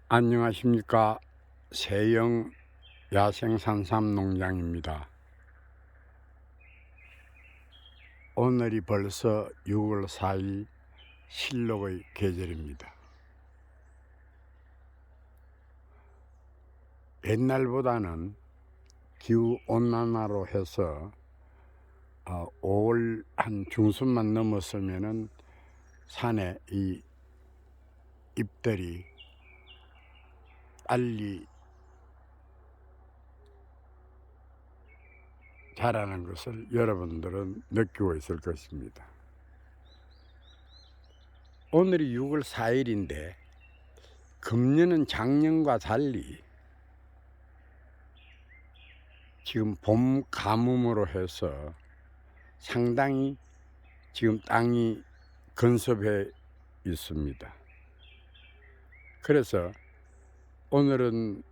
안녕하십니까. 세영 야생산삼 농장입니다. 오늘이 벌써 6월 4일 실록의 계절입니다. 옛날보다는 기후온난화로 해서 5월 한 중순만 넘었으면은 산에 이 잎들이 빨리 자라는 것을 여러분들은 느끼고 있을 것입니다. 오늘이 6월 4일인데 금년은 작년과 달리 지금 봄 가뭄으로 해서 상당히 지금 땅이 건섭해 있습니다. 그래서 오늘은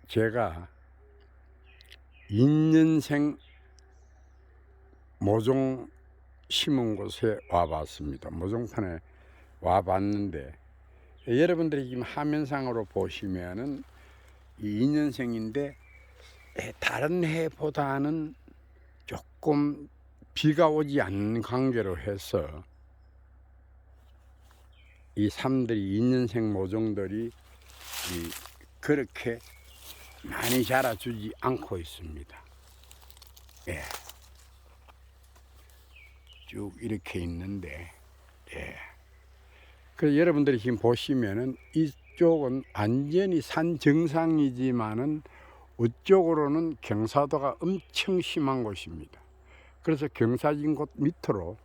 제가 인년생 모종 심은 곳에 와봤습니다. 모종판에 와봤는데 여러분들이 지금 화면상으로 보시면은 이 인년생인데 다른 해보다는 조금 비가 오지 않는 관계로 해서 이 삼들이 인년생 모종들이 그렇게 많이 자라주지 않고 있습니다. 예. 쭉 이렇게 있는데, 예. 그래서 여러분들이 지금 보시면은 이쪽은 완전히 산 정상이지만은 이쪽으로는 경사도가 엄청 심한 곳입니다. 그래서 경사진 곳 밑으로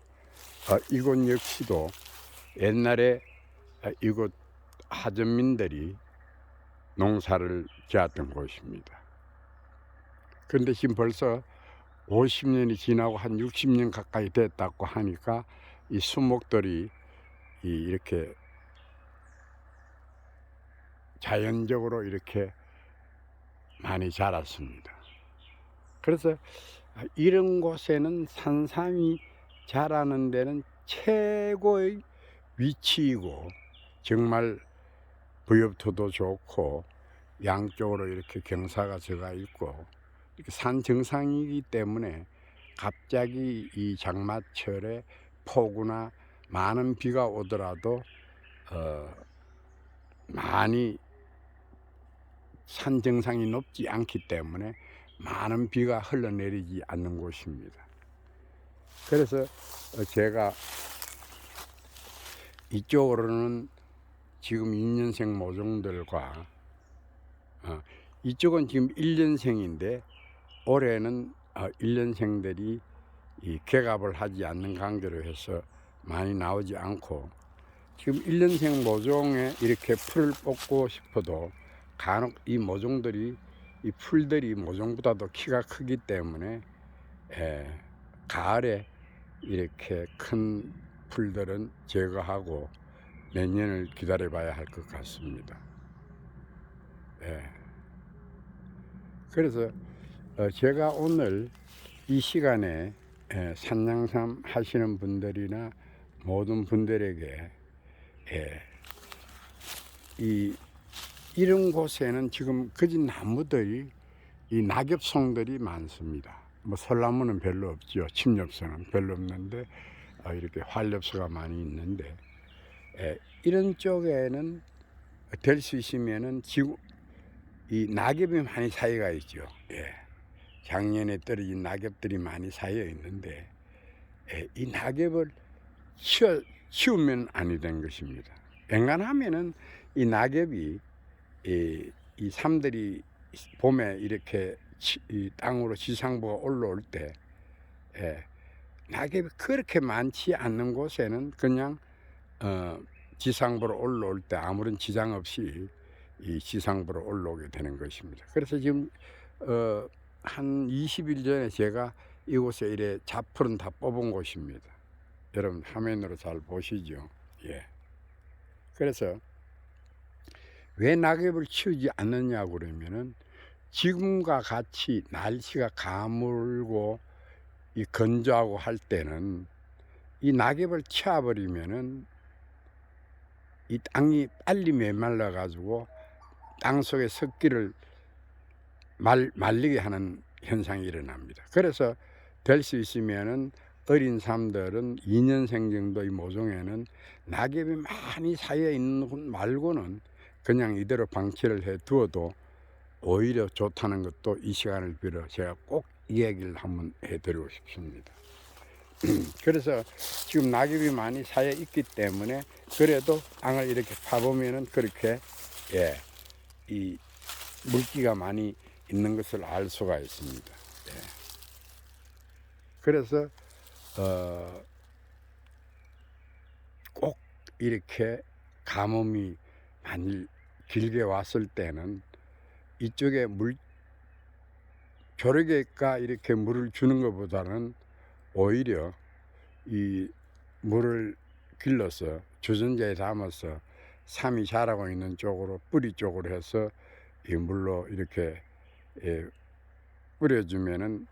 이곳 역시도 옛날에 이곳 하전민들이 농사를 지었던 곳입니다. 그런데 지금 벌써 50년이 지나고 한 60년 가까이 됐다고 하니까 이 수목들이 이렇게 자연적으로 이렇게 많이 자랐습니다. 그래서 이런 곳에는 산삼이 자라는 데는 최고의 위치이고 정말 부엽토도 좋고 양쪽으로 이렇게 경사가 져가 있고 이렇게 산 정상이기 때문에 갑자기 이 장마철에 폭우나 많은 비가 오더라도 많이 산 정상이 높지 않기 때문에 많은 비가 흘러내리지 않는 곳입니다. 그래서 제가 이쪽으로는 지금 2년생 모종들과 이쪽은 지금 1년생인데 올해는 1년생들이 이 개갑을 하지 않는 관계로 해서 많이 나오지 않고 지금 1년생 모종에 이렇게 풀을 뽑고 싶어도 간혹 이 모종들이 이 풀들이 모종보다도 키가 크기 때문에 가을에 이렇게 큰 풀들은 제거하고 내년을 기다려 봐야 할 것 같습니다. 그래서 제가 오늘 이 시간에 산양삼 하시는 분들이나 모든 분들에게 이런 곳에는 지금 거진 나무들이 이 낙엽송들이 많습니다. 뭐 설나무는 별로 없죠. 침엽수는 별로 없는데 이렇게 활엽수가 많이 있는데 이런 쪽에는 될 수 있으면은 지금 이 낙엽이 많이 쌓여가 있죠. 작년에 떨어진 낙엽들이 많이 쌓여 있는데 이 낙엽을 치우면 아니 된 것입니다. 앵간하면은 이 낙엽이 이 삶들이 봄에 이렇게 이 땅으로 지상부가 올라올 때 낙엽이 그렇게 많지 않는 곳에는 그냥 지상부로 올라올 때 아무런 지장 없이 이 지상부로 올라오게 되는 것입니다. 그래서 지금 한 20일 전에 제가 이곳에 이래 잡풀은 다 뽑은 곳입니다. 여러분 화면으로 잘 보시죠. 그래서 왜 낙엽을 치우지 않느냐 그러면은 지금과 같이 날씨가 가물고 이 건조하고 할 때는 이 낙엽을 치워버리면은 이 땅이 빨리 메말라 가지고 땅속의 습기를 말리게 하는 현상이 일어납니다. 그래서 될 수 있으면은 어린 삶들은 2년생 정도의 모종에는 낙엽이 많이 쌓여 있는 곳 말고는 그냥 이대로 방치를 해 두어도 오히려 좋다는 것도 이 시간을 빌어 제가 꼭 이 얘기를 한번 해드리고 싶습니다. 그래서 지금 낙엽이 많이 쌓여 있기 때문에 그래도 땅을 이렇게 파보면은 그렇게 이 물기가 많이 있는 것을 알 수가 있습니다. 그래서 꼭 이렇게 가뭄이 만일 길게 왔을 때는 이쪽에 조르개가 이렇게 물을 주는 것보다는 오히려 이 물을 길러서 주전자에 담아서 삶이 자라고 있는 쪽으로 뿌리 쪽으로 해서 이 물로 이렇게 뿌려주면은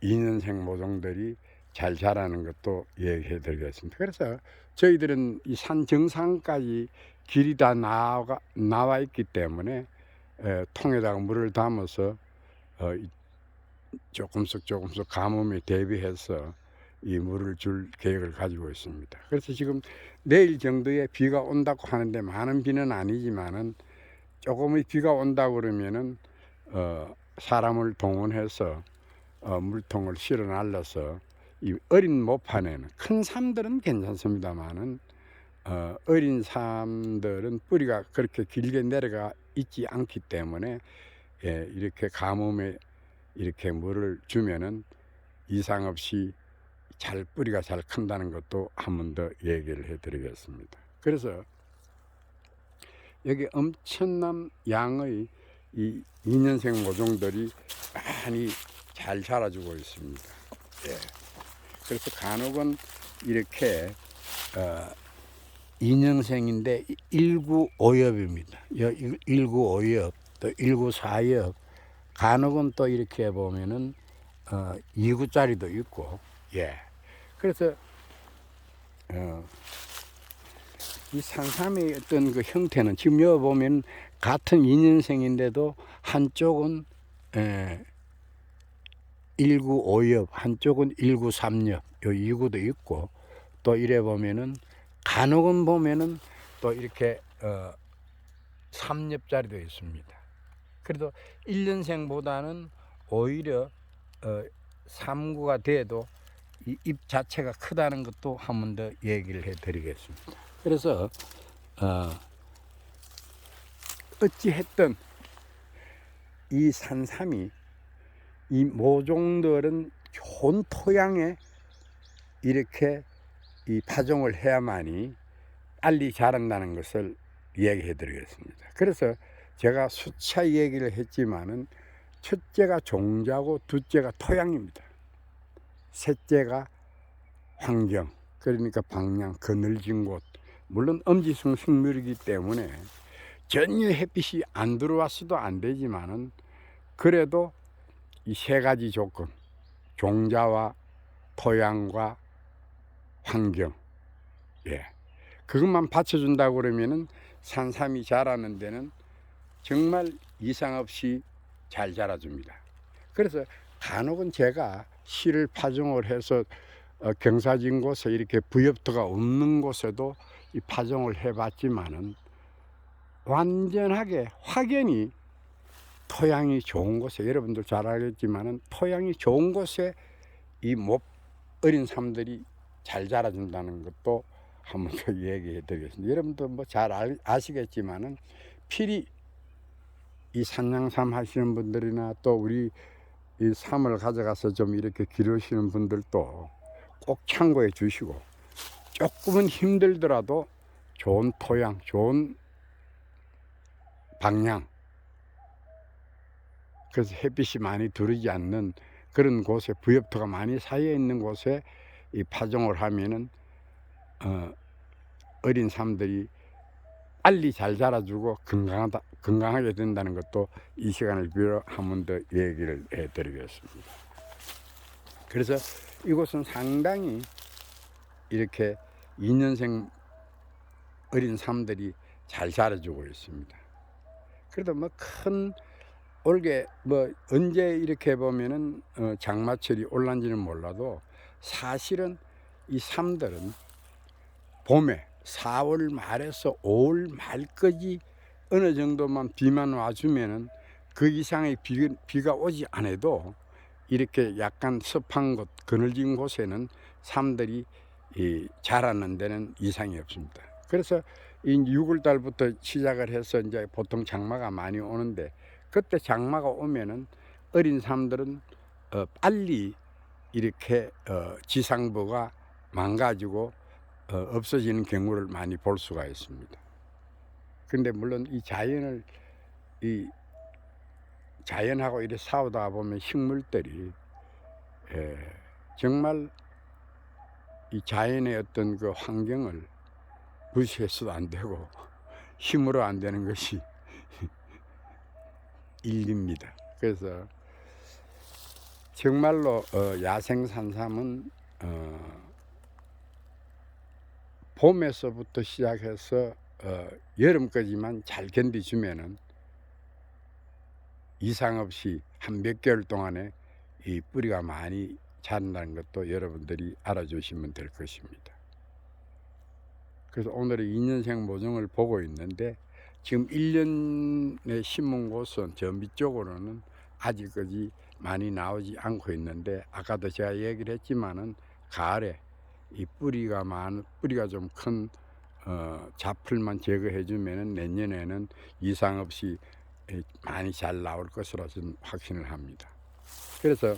2년생 모종들이 잘 자라는 것도 얘기해 드리겠습니다. 그래서 저희들은 이 산 정상까지 길이 다 나와 있기 때문에 통에다가 물을 담아서 조금씩 가뭄에 대비해서 이 물을 줄 계획을 가지고 있습니다. 그래서 지금 내일 정도에 비가 온다고 하는데 많은 비는 아니지만은 조금의 비가 온다고 그러면은 사람을 동원해서 물통을 실어 날라서 이 어린 모판에는 큰 삶들은 괜찮습니다만은 어린 삶들은 뿌리가 그렇게 길게 내려가 있지 않기 때문에 이렇게 가뭄에 이렇게 물을 주면은 이상 없이 뿌리가 잘 큰다는 것도 한 번 더 얘기를 해드리겠습니다. 그래서 여기 엄청난 양의 이 2년생 모종들이 많이 잘 자라주고 있습니다. 그래서 간혹은 이렇게 2년생인데 19,5엽입니다. 19,5엽, 또 19,4엽, 간혹은 또 이렇게 보면은 2구짜리도 있고, 그래서 이 산삼의 어떤 그 형태는 지금 여기 보면 같은 2년생인데도 한쪽은 19,5엽, 한쪽은 19,3엽, 요 2구도 있고, 또 이래 보면은 간혹은 보면은 또 이렇게 3엽짜리도 있습니다. 그래도 1년생보다는 오히려 3구가 돼도 이 잎 자체가 크다는 것도 한 번 더 얘기를 해드리겠습니다. 그래서 어찌했든 이 산삼이 이 모종들은 좋은 토양에 이렇게 이 파종을 해야만이 빨리 자란다는 것을 이야기해 드리겠습니다. 그래서 제가 수차 얘기를 했지만은 첫째가 종자고 둘째가 토양입니다. 셋째가 환경, 그러니까 방향, 그늘진 곳. 물론 엄지성 식물이기 때문에 전혀 햇빛이 안 들어왔어도 안 되지만은 그래도 이 세 가지 조건, 종자와 토양과 환경, 그것만 받쳐준다고 그러면은 산삼이 자라는 데는 정말 이상 없이 잘 자라줍니다. 그래서 간혹은 제가 씨를 파종을 해서 경사진 곳에 이렇게 부엽토가 없는 곳에도 이 파종을 해봤지만은 완전하게 확연히 토양이 좋은 곳에, 여러분들 잘 알겠지만은 토양이 좋은 곳에 이 어린 삶들이 잘 자라준다는 것도 한 번 더 얘기해 드리겠습니다. 여러분들 뭐 잘 아시겠지만은 필히 이 산양삼 하시는 분들이나 또 우리 이 삶을 가져가서 좀 이렇게 기르시는 분들도 꼭 참고해 주시고, 조금은 힘들더라도 좋은 토양, 좋은 방향, 그래서 햇빛이 많이 들어오지 않는 그런 곳에, 부엽토가 많이 쌓여 있는 곳에 이 파종을 하면은 어린 삶들이 빨리 잘 자라주고 건강하게 된다는 것도 이 시간을 빌어 한 번 더 얘기를 해드리겠습니다. 그래서 이곳은 상당히 이렇게 2년생 어린 삶들이 잘 자라주고 있습니다. 그래도 뭐 큰 올게 뭐 언제 이렇게 보면은 장마철이 올란지는 몰라도 사실은 이 삶들은 봄에 4월 말에서 5월 말까지 어느 정도만 비만 와주면은 그 이상의 비가 오지 않아도 이렇게 약간 습한 곳, 그늘진 곳에는 삶들이 자라는 데는 이상이 없습니다. 그래서 이 6월 달부터 시작을 해서 이제 보통 장마가 많이 오는데, 그때 장마가 오면은 어린 삶들은 빨리 이렇게 지상부가 망가지고 없어지는 경우를 많이 볼 수가 있습니다. 근데 물론 이 자연하고 이렇게 싸우다 보면 식물들이 정말 이 자연의 어떤 그 환경을 무시해서도 안 되고 힘으로 안 되는 것이 일입니다. 그래서 정말로 야생 산삼은 봄에서부터 시작해서 여름까지만 잘 견디주면은 이상 없이 한 몇 개월 동안에 이 뿌리가 많이 자란다는 것도 여러분들이 알아주시면 될 것입니다. 그래서 오늘의 2년생 모종을 보고 있는데, 지금 1년에 심은 곳은 저 밑쪽으로는 아직까지 많이 나오지 않고 있는데, 아까도 제가 얘기를 했지만은 가을에 이 뿌리가 좀 큰 잡풀만 제거해 주면은 내년에는 이상 없이 많이 잘 나올 것으로 저는 확신을 합니다. 그래서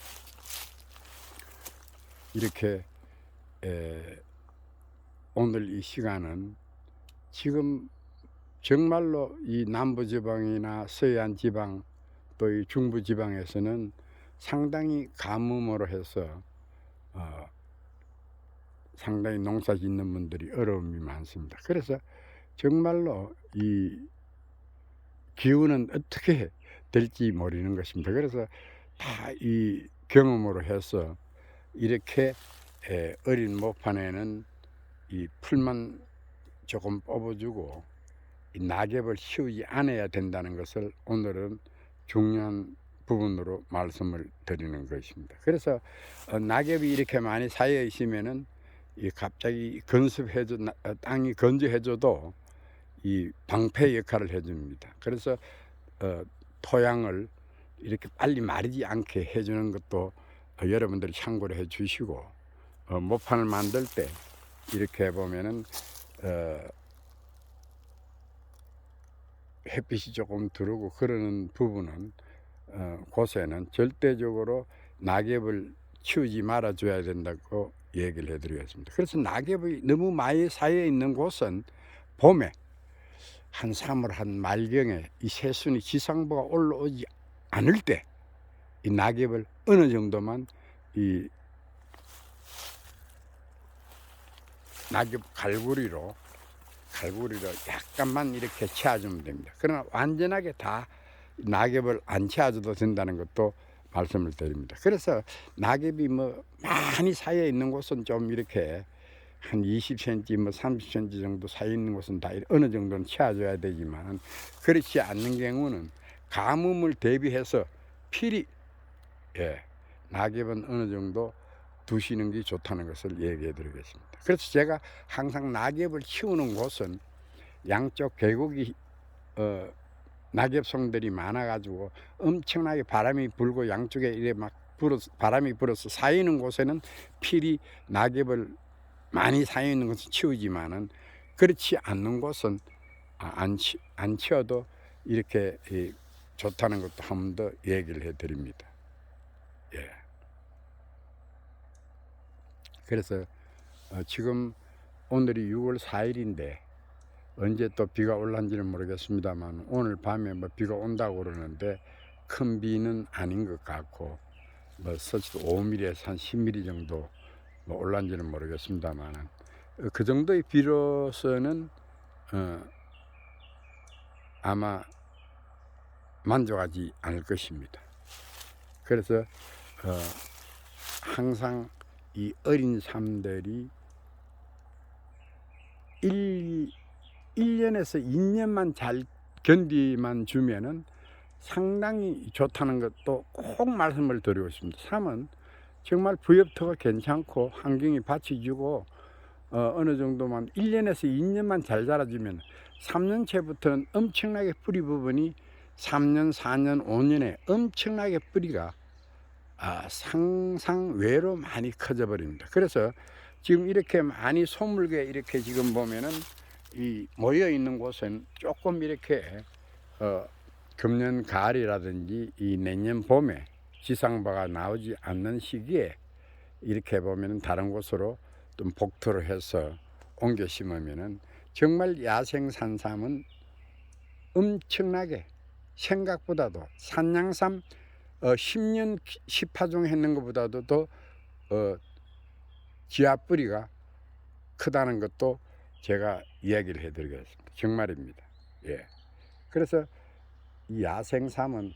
이렇게 오늘 이 시간은 지금 정말로 이 남부지방이나 서해안지방 또 이 중부지방에서는 상당히 가뭄으로 해서 상당히 농사 짓는 분들이 어려움이 많습니다. 그래서 정말로 이 기후는 어떻게 될지 모르는 것입니다. 그래서 다 이 경험으로 해서 이렇게 어린 모판에는 이 풀만 조금 뽑아주고 이 낙엽을 씌우지 않아야 된다는 것을 오늘은 중요한 부분으로 말씀을 드리는 것입니다. 그래서 낙엽이 이렇게 많이 쌓여 있으면은 이 갑자기 땅이 건조해줘도 이 방패 역할을 해줍니다. 그래서 토양을 이렇게 빨리 마르지 않게 해주는 것도 여러분들이 참고를 해 주시고, 모판을 만들 때 이렇게 보면은 햇빛이 조금 들어오고 그러는 부분은 곳에는 절대적으로 낙엽을 치우지 말아 줘야 된다고 얘기를 해드리겠습니다. 그래서 낙엽이 너무 많이 쌓여 있는 곳은 봄에 한 3월 한 말경에 이 새순이 지상부가 올라오지 않을 때 이 낙엽을 어느 정도만 이 낙엽 갈고리로 약간만 이렇게 채워주면 됩니다. 그러나 완전하게 다 낙엽을 안 채워줘도 된다는 것도 말씀을 드립니다. 그래서 낙엽이 뭐 많이 쌓여 있는 곳은 좀 이렇게 한 20cm, 뭐 30cm 정도 쌓여 있는 곳은 다 어느 정도는 채워줘야 되지만, 그렇지 않는 경우는 가뭄을 대비해서 필히 낙엽은 어느 정도 두시는 게 좋다는 것을 얘기해 드리겠습니다. 그래서 제가 항상 낙엽을 키우는 곳은 양쪽 계곡이 낙엽송들이 많아 가지고 엄청나게 바람이 불고 양쪽에 이래 막 바람이 불어서 쌓이는 곳에는 필히 낙엽을 많이 쌓여 있는 것은 치우지만은, 그렇지 않는 곳은 안 치워도 이렇게 좋다는 것도 한 번 더 얘기를 해 드립니다. 그래서 지금 오늘이 6월 4일인데 언제 또 비가 올란지는 모르겠습니다만, 오늘 밤에 뭐 비가 온다고 그러는데 큰 비는 아닌 것 같고, 뭐 서치도 5mm에서 한 10mm 정도 뭐 올란지는 모르겠습니다만, 그 정도의 비로서는 아마 만족하지 않을 것입니다. 그래서 항상 이 어린 삶들이 1년에서 2년만 잘 견디만 주면은 상당히 좋다는 것도 꼭 말씀을 드리고 있습니다. 3은 정말 부엽토가 괜찮고 환경이 받쳐주고 어느 정도만 1년에서 2년만 잘 자라주면 3년째부터는 엄청나게 뿌리 부분이 3년, 4년, 5년에 엄청나게 뿌리가 상상 외로 많이 커져 버립니다. 그래서 지금 이렇게 많이 소물게 이렇게 지금 보면은 이 모여 있는 곳은 조금 이렇게 금년 가을이라든지 이 내년 봄에 지상바가 나오지 않는 시기에 이렇게 보면은 다른 곳으로 좀 복토를 해서 옮겨 심으면은 정말 야생 산삼은 엄청나게 생각보다도 산양삼 10년 10파종 했는 것보다도 더 지하 뿌리가 크다는 것도 제가 이야기를 해드리겠습니다. 정말입니다. 예. 그래서 이 야생삼은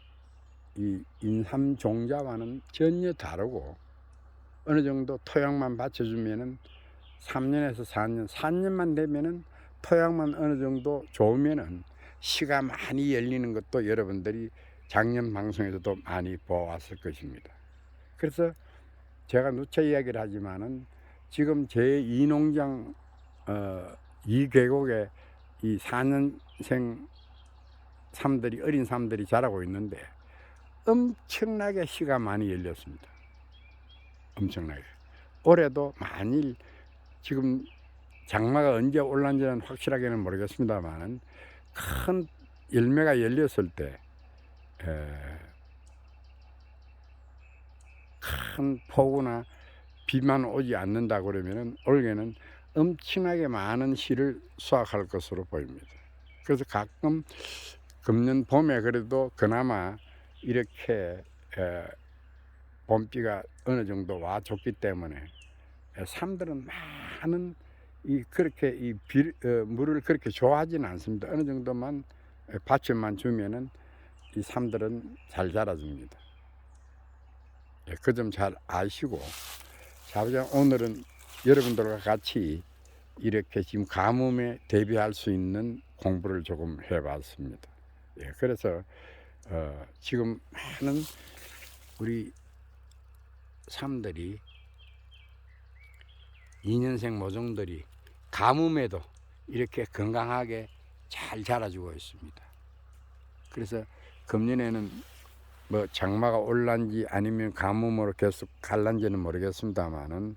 이 인삼 종자와는 전혀 다르고 어느 정도 토양만 받쳐주면은 3년에서 4년, 4년만 되면은 토양만 어느 정도 좋으면은 씨가 많이 열리는 것도 여러분들이 작년 방송에서도 많이 보았을 것입니다. 그래서 제가 누차 이야기를 하지만은 지금 제 이 농장 이 계곡에 이 4년생 삼들이 어린 삼들이 자라고 있는데 엄청나게 씨가 많이 열렸습니다. 엄청나게. 올해도 만일 지금 장마가 언제 올란지는 확실하게는 모르겠습니다만은 큰 열매가 열렸을 때 큰 폭우나 비만 오지 않는다 그러면은 올해는 엄청나게 많은 씨를 수확할 것으로 보입니다. 그래서 가끔 금년 봄에 그래도 그나마 이렇게 봄비가 어느 정도 와 줬기 때문에 삼들은 많은 그렇게 물을 그렇게 좋아하지는 않습니다. 어느 정도만 받침만 주면은 이 삼들은 잘 자라줍니다. 그 점 잘 아시고, 자, 오늘은 여러분들과 같이 이렇게 지금 가뭄에 대비할 수 있는 공부를 조금 해봤습니다. 그래서 지금 많은 우리 삼들이 2년생 모종들이 가뭄에도 이렇게 건강하게 잘 자라주고 있습니다. 그래서 금년에는 뭐 장마가 올란지 아니면 가뭄으로 계속 갈란지는 모르겠습니다만은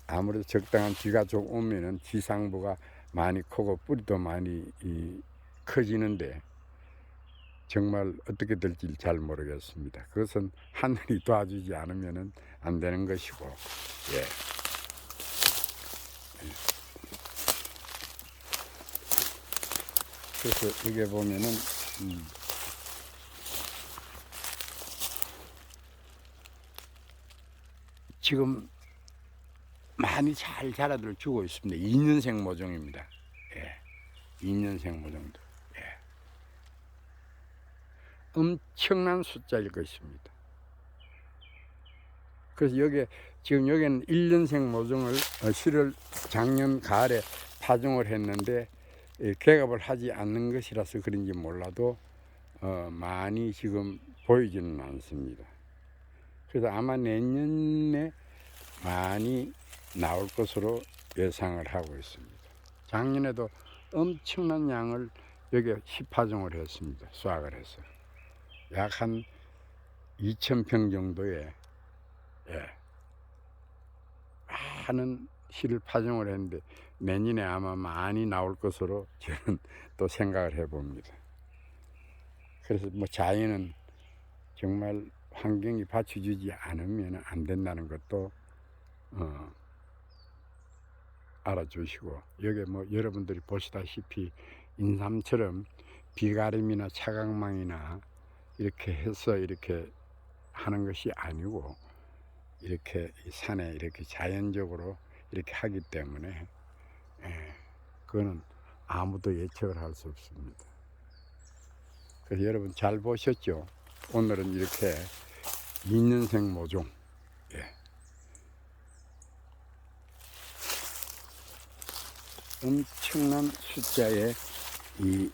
아무래도 적당한 비가 좀 오면은 지상부가 많이 크고 뿌리도 많이 커지는데 정말 어떻게 될지 잘 모르겠습니다. 그것은 하늘이 도와주지 않으면은 안 되는 것이고, 예. 그래서 여기 보면은 지금 많이 잘 자라들 주고 있습니다. 2년생 모종입니다. 예. 2년생 모종들. 예. 엄청난 숫자일 것입니다. 그래서 지금 여기는 1년생 모종을 씨를 작년 가을에 파종을 했는데 개갑을 하지 않는 것이라서 그런지 몰라도 많이 지금 보이지는 않습니다. 그래서 아마 내년에 많이 나올 것으로 예상을 하고 있습니다. 작년에도 엄청난 양을 여기에 시파종을 했습니다. 수확을 해서 약 한 2,000평 정도의 많은 씨를 파종을 했는데 내년에 아마 많이 나올 것으로 저는 또 생각을 해봅니다. 그래서 뭐 자연은 정말 환경이 받쳐주지 않으면 안 된다는 것도 알아주시고, 여기 뭐 여러분들이 보시다시피 인삼처럼 비가림이나 차광망이나 이렇게 해서 이렇게 하는 것이 아니고 이렇게 산에 이렇게 자연적으로 이렇게 하기 때문에 그거는 아무도 예측을 할 수 없습니다. 그래서 여러분 잘 보셨죠? 오늘은 이렇게 2년생 모종, 엄청난 숫자의 이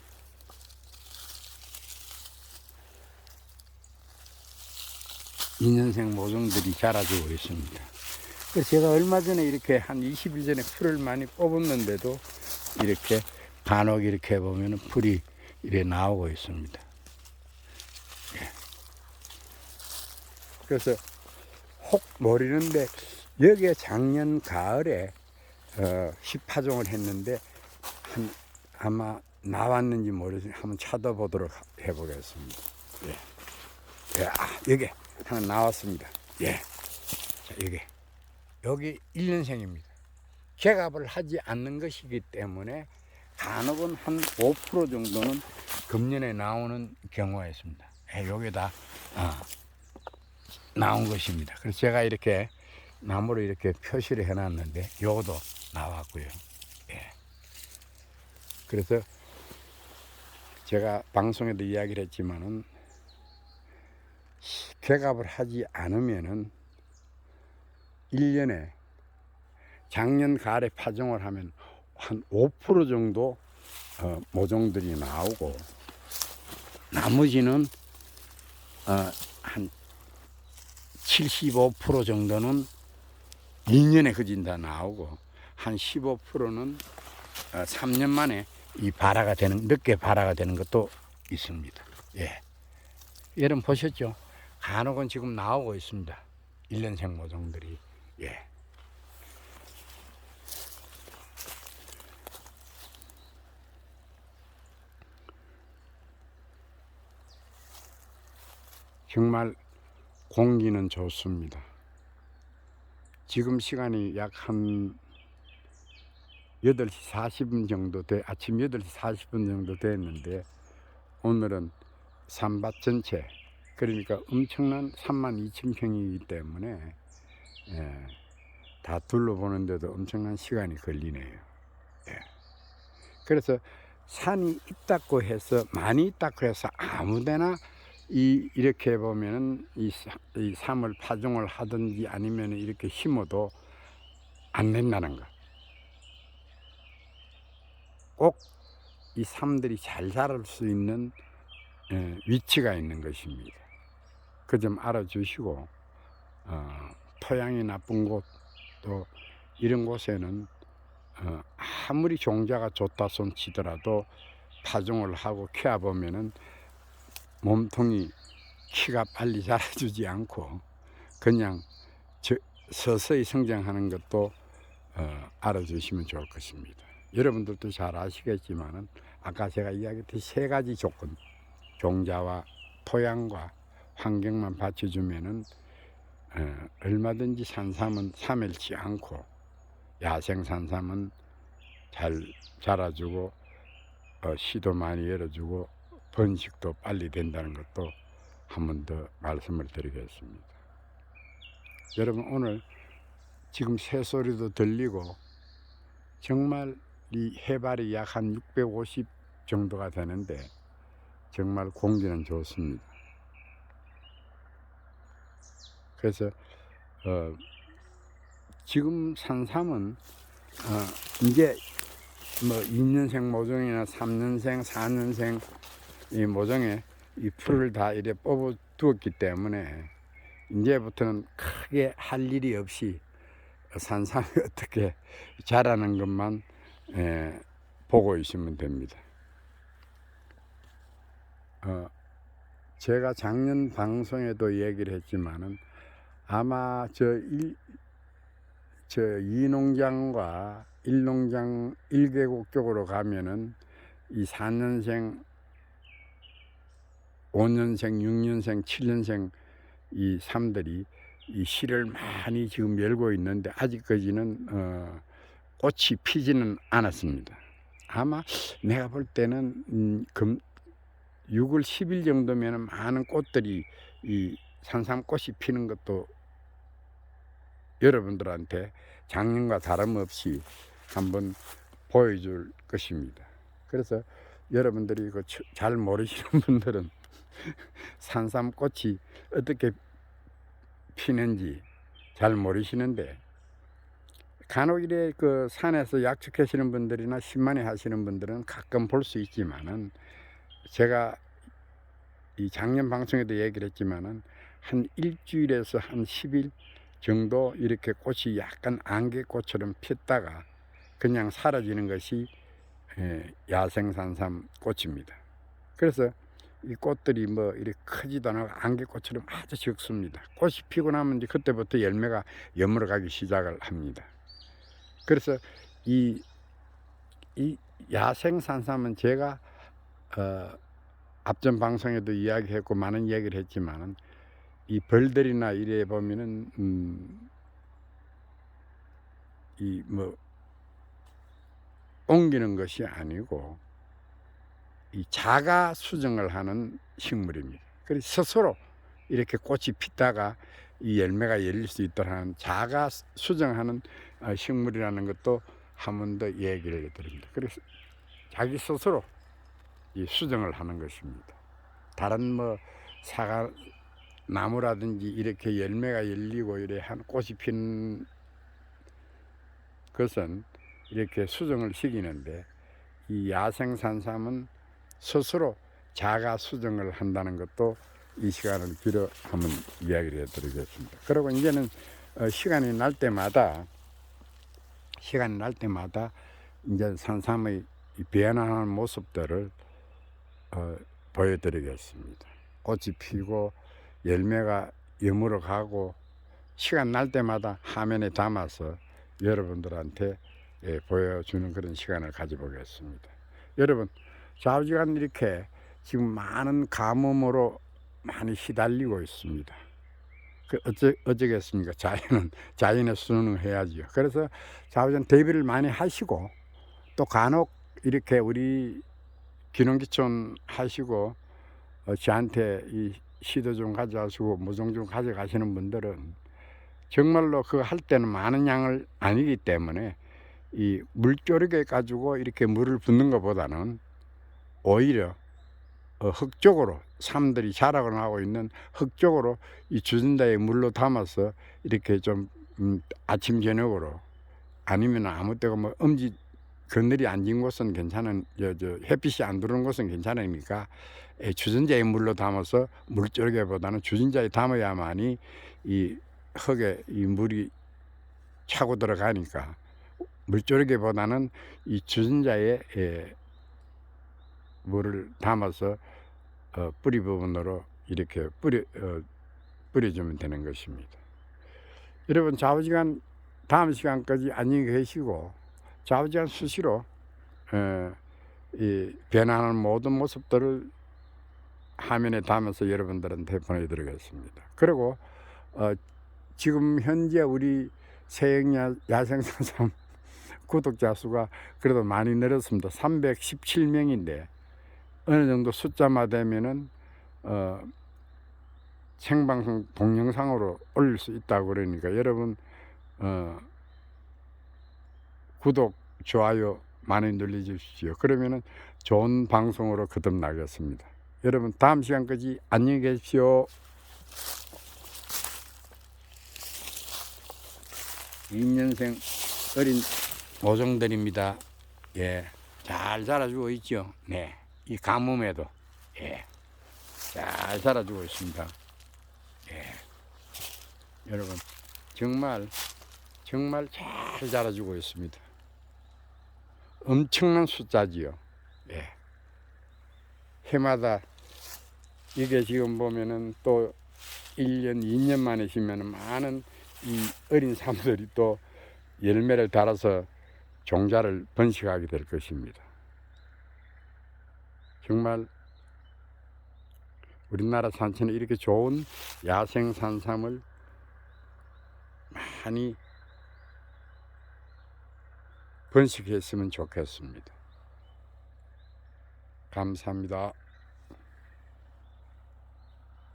인연생 모종들이 자라주고 있습니다. 그래서 제가 얼마 전에 이렇게 한 20일 전에 풀을 많이 뽑았는데도 이렇게 간혹 이렇게 보면 풀이 이렇게 나오고 있습니다. 예. 그래서 혹 모르는데 여기에 작년 가을에 10파종을 했는데 아마 나왔는지 모르겠어요. 한번 찾아보도록 해보겠습니다. 예. 예, 여기 하나 나왔습니다. 예. 자, 여기 1년생입니다. 개갑을 하지 않는 것이기 때문에 간혹은 한 5% 정도는 금년에 나오는 경우가 있습니다. 예, 여기다 나온 것입니다. 그래서 제가 이렇게 나무를 이렇게 표시를 해놨는데 요것도 나왔고요. 예. 그래서 제가 방송에도 이야기를 했지만은 개갑을 하지 않으면은 1년에 작년 가을에 파종을 하면 한 5% 정도 모종들이 나오고 나머지는 한 75% 정도는 2년에 거진다 나오고 한 15%는 3년 만에 늦게 발화가 되는 것도 있습니다. 예. 여러분 보셨죠? 간혹은 지금 나오고 있습니다. 1년생 모종들이. 예. 정말 공기는 좋습니다. 지금 시간이 약 한 8시 40분 정도 아침 8시 40분 정도 됐는데 오늘은 산밭 전체 그러니까 엄청난 32,000평이기 때문에 다 둘러보는데도 엄청난 시간이 걸리네요. 예. 그래서 산이 있다고 해서 많이 있다고 해서 아무데나 이렇게 보면은 이 삶을 파종을 하든지 아니면 이렇게 심어도 안 된다는 것. 꼭 이 삶들이 잘 자랄 수 있는 위치가 있는 것입니다. 그 점 알아주시고 토양이 나쁜 곳 또 이런 곳에는 아무리 종자가 좋다 손 치더라도 파종을 하고 키워보면은 몸통이 키가 빨리 자라주지 않고 그냥 서서히 성장하는 것도 알아주시면 좋을 것입니다. 여러분들도 잘 아시겠지만은 아까 제가 이야기했듯이 3가지 조건, 종자와 토양과 환경만 받쳐주면은 얼마든지 산삼은 사멸치 않고 야생 산삼은 잘 자라주고 씨도 많이 열어주고 번식도 빨리 된다는 것도 한 번 더 말씀을 드리겠습니다. 여러분 오늘 지금 새소리도 들리고 정말 이 해발이 약 한 650 정도가 되는데 정말 공기는 좋습니다. 그래서 지금 산삼은 이제 뭐 2년생 모종이나 3년생, 4년생 이 모종에 이 풀을 다 이래 뽑아 두었기 때문에 이제부터는 크게 할 일이 없이 산삼이 어떻게 자라는 것만 보고 있으면 됩니다. 제가 작년 방송에도 얘기를 했지만은 아마 저 이농장과 1농장 1계곡 쪽으로 가면은 이 4년생, 5년생, 6년생, 7년생 이 삶들이 이 씨를 많이 지금 열고 있는데 아직까지는 꽃이 피지는 않았습니다. 아마 내가 볼 때는 6월 10일 정도면 많은 꽃들이 이 산삼꽃이 피는 것도 여러분들한테 작년과 다름없이 한번 보여줄 것입니다. 그래서 여러분들이 잘 모르시는 분들은 산삼꽃이 어떻게 피는지 잘 모르시는데 간혹 이래 그 산에서 약축하시는 분들이나 신만이 하시는 분들은 가끔 볼 수 있지만은, 제가 이 작년 방송에도 얘기를 했지만은 한 일주일에서 한 10일 정도 이렇게 꽃이 약간 안개꽃처럼 폈다가 그냥 사라지는 것이 야생산삼 꽃입니다. 그래서 이 꽃들이 뭐 이렇게 크지도 않고 안개꽃처럼 아주 적습니다. 꽃이 피고 나면 이제 그때부터 열매가 여물어 가기 시작을 합니다. 그래서 이 야생산삼은 제가 앞전 방송에도 이야기했고 많은 이야기를 했지만은, 이 벌들이나 이래 보면은 이 뭐 옮기는 것이 아니고 이 자가 수정을 하는 식물입니다. 그래서 스스로 이렇게 꽃이 피다가 이 열매가 열릴 수 있도록 하는 자가 수정하는 식물이라는 것도 한 번 더 얘기를 드립니다. 그래서 자기 스스로 이 수정을 하는 것입니다. 다른 뭐 사과 나무라든지 이렇게 열매가 열리고 이래 한 꽃이 피는 것은 이렇게 수정을 시키는데, 이 야생산삼은 스스로 자가 수정을 한다는 것도 이 시간을 빌어 한번 이야기를 해드리겠습니다. 그리고 이제는 시간이 날 때마다 이제 산삼의 변화하는 모습들을 보여드리겠습니다. 꽃이 피고 열매가 여물어 가고 시간 날 때마다 화면에 담아서 여러분들한테 보여주는 그런 시간을 가져보겠습니다. 여러분, 좌우지간 이렇게 지금 많은 가뭄으로 많이 시달리고 있습니다. 어쩌겠습니까? 자연의 순응해야지요. 그래서 좌우지간 대비를 많이 하시고, 또 간혹 이렇게 우리 귀농귀촌 하시고 저한테 이 시도 좀 가져가시고 모종 좀 가져가시는 분들은 정말로 그 할 때는 많은 양을 아니기 때문에 이 물조르게 가지고 이렇게 물을 붓는 것보다는 오히려 흙 쪽으로, 사람들이 자락을 하고 있는 흙 쪽으로 이 주전자에 물로 담아서 이렇게 좀 아침 저녁으로, 아니면 아무 때가 뭐 엄지 그늘이 안 진 곳은 괜찮은, 햇빛이 안 들어오는 곳은 괜찮으니까 주전자에 물로 담아서 물조르개보다는 주전자에 담아야만이 이 흙에 이 물이 차고 들어가니까, 물조르개보다는 이 주전자에 물을 담아서 뿌리 부분으로 이렇게 뿌려주면 되는 것입니다. 여러분, 좌우지간 다음 시간까지 안녕히 계시고, 좌우지간 수시로 이 변화하는 모든 모습들을 화면에 담아서 여러분들한테 보내드리겠습니다. 그리고 지금 현재 우리 세영 야생산삼 구독자 수가 그래도 많이 늘었습니다. 317명인데 어느 정도 숫자만 되면은 생방송 동영상으로 올릴 수 있다고 그러니까, 여러분 구독, 좋아요 많이 눌러주십시오. 그러면은 좋은 방송으로 거듭나겠습니다. 여러분, 다음 시간까지 안녕히 계십시오. 인년생 어린 모종들입니다. 예, 잘 자라주고 있죠. 네, 이 가뭄에도 잘 자라주고 있습니다. 여러분, 정말 잘 자라주고 있습니다. 엄청난 숫자지요. 해마다 이게 지금 보면은 또 1년, 2년 만에 시면 많은 이 어린 사람들이 또 열매를 달아서 종자를 번식하게 될 것입니다. 정말 우리나라 산천에 이렇게 좋은 야생 산삼을 많이 번식했으면 좋겠습니다. 감사합니다.